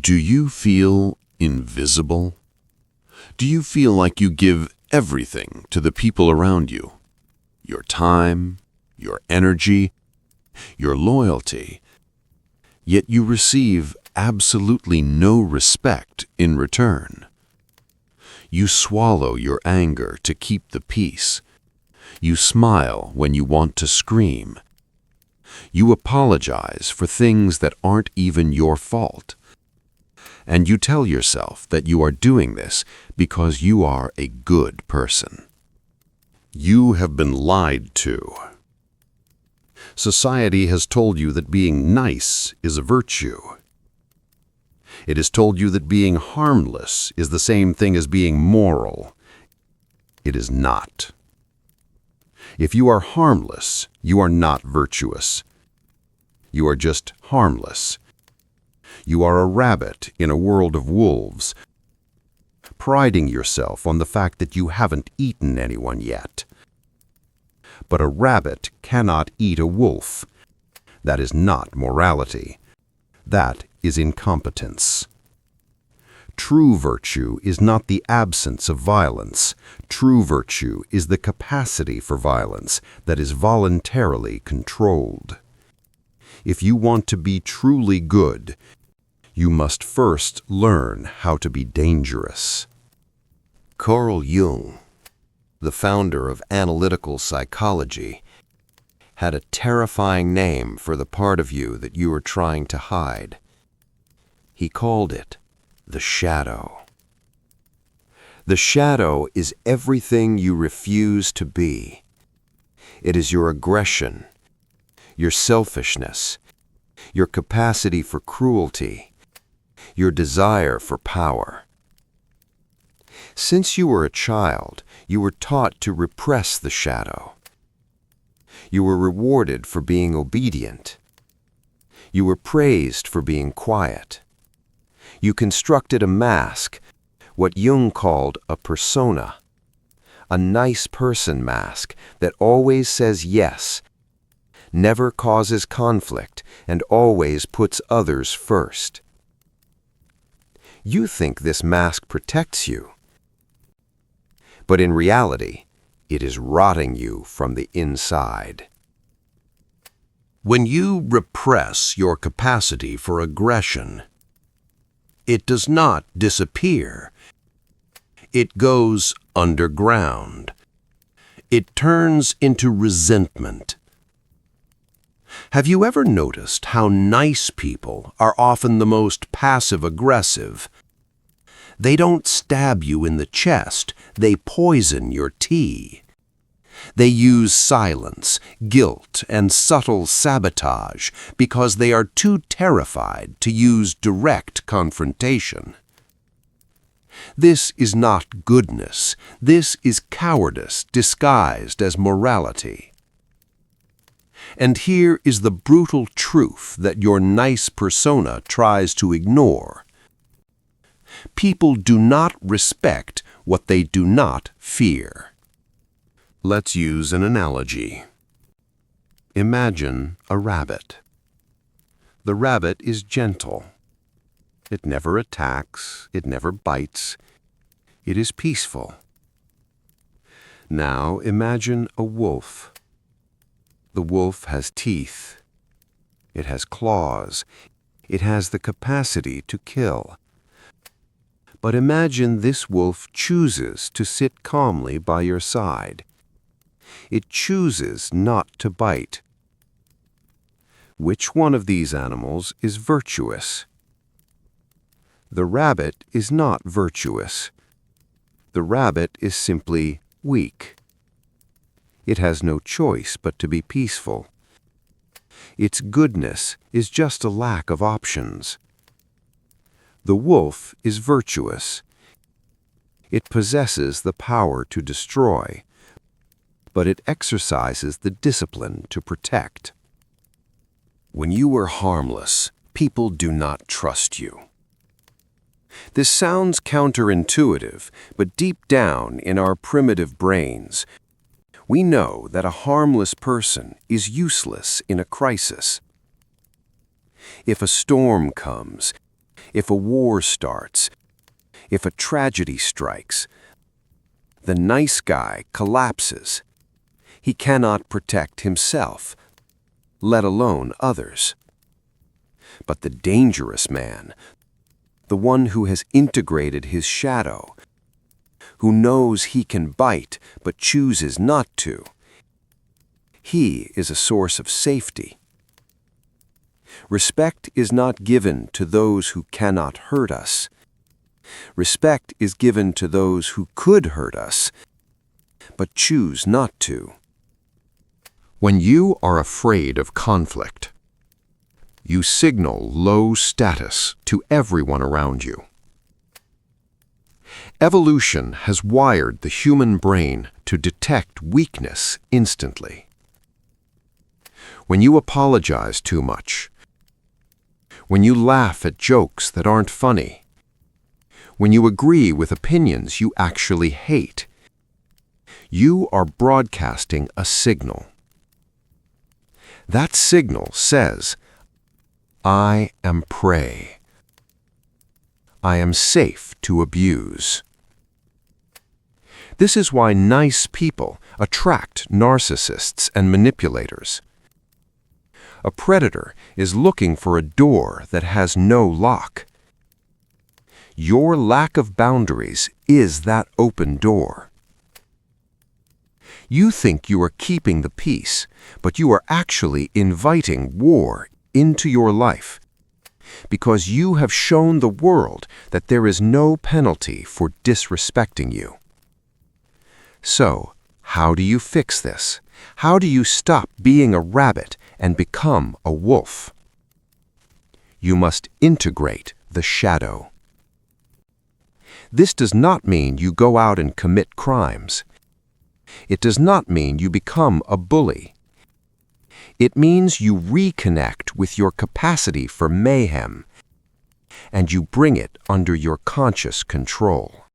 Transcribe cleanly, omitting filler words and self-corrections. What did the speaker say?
Do you feel invisible? Do you feel like you give everything to the people around you? Your time, your energy, your loyalty, yet you receive absolutely no respect in return. You swallow your anger to keep the peace. You smile when you want to scream. You apologize for things that aren't even your fault. And you tell yourself that you are doing this because you are a good person. You have been lied to. Society has told you that being nice is a virtue. It has told you that being harmless is the same thing as being moral. It is not. If you are harmless, you are not virtuous. You are just harmless. You are a rabbit in a world of wolves, priding yourself on the fact that you haven't eaten anyone yet. But a rabbit cannot eat a wolf. That is not morality. That is incompetence. True virtue is not the absence of violence. True virtue is the capacity for violence that is voluntarily controlled. If you want to be truly good, you must first learn how to be dangerous. Carl Jung, the founder of analytical psychology, had a terrifying name for the part of you that you were trying to hide. He called it the shadow. The shadow is everything you refuse to be. It is your aggression, your selfishness, your capacity for cruelty, your desire for power. Since you were a child, you were taught to repress the shadow. You were rewarded for being obedient. You were praised for being quiet. You constructed a mask, what Jung called a persona, a nice person mask that always says yes, never causes conflict, and always puts others first. You think this mask protects you, but in reality, it is rotting you from the inside. When you repress your capacity for aggression, it does not disappear. It goes underground. It turns into resentment. Have you ever noticed how nice people are often the most passive-aggressive? They don't stab you in the chest, they poison your tea. They use silence, guilt, and subtle sabotage because they are too terrified to use direct confrontation. This is not goodness. This is cowardice disguised as morality. And here is the brutal truth that your nice persona tries to ignore. People do not respect what they do not fear. Let's use an analogy. Imagine a rabbit. The rabbit is gentle. It never attacks, it never bites. It is peaceful. Now imagine a wolf. The wolf has teeth. It has claws. It has the capacity to kill. But imagine this wolf chooses to sit calmly by your side. It chooses not to bite. Which one of these animals is virtuous? The rabbit is not virtuous. The rabbit is simply weak. It has no choice but to be peaceful. Its goodness is just a lack of options. The wolf is virtuous. It possesses the power to destroy, but it exercises the discipline to protect. When you are harmless, people do not trust you. This sounds counterintuitive, but deep down in our primitive brains, we know that a harmless person is useless in a crisis. If a storm comes, if a war starts, if a tragedy strikes, the nice guy collapses. He cannot protect himself, let alone others. But the dangerous man, the one who has integrated his shadow, who knows he can bite but chooses not to, he is a source of safety. Respect is not given to those who cannot hurt us. Respect is given to those who could hurt us, but choose not to. When you are afraid of conflict, you signal low status to everyone around you. Evolution has wired the human brain to detect weakness instantly. When you apologize too much, when you laugh at jokes that aren't funny, when you agree with opinions you actually hate, you are broadcasting a signal. That signal says, I am prey. I am safe to abuse. This is why nice people attract narcissists and manipulators. A predator is looking for a door that has no lock. Your lack of boundaries is that open door. You think you are keeping the peace, but you are actually inviting war into your life, because you have shown the world that there is no penalty for disrespecting you. So, how do you fix this? How do you stop being a rabbit and become a wolf? You must integrate the shadow. This does not mean you go out and commit crimes. It does not mean you become a bully. It means you reconnect with your capacity for mayhem, and you bring it under your conscious control.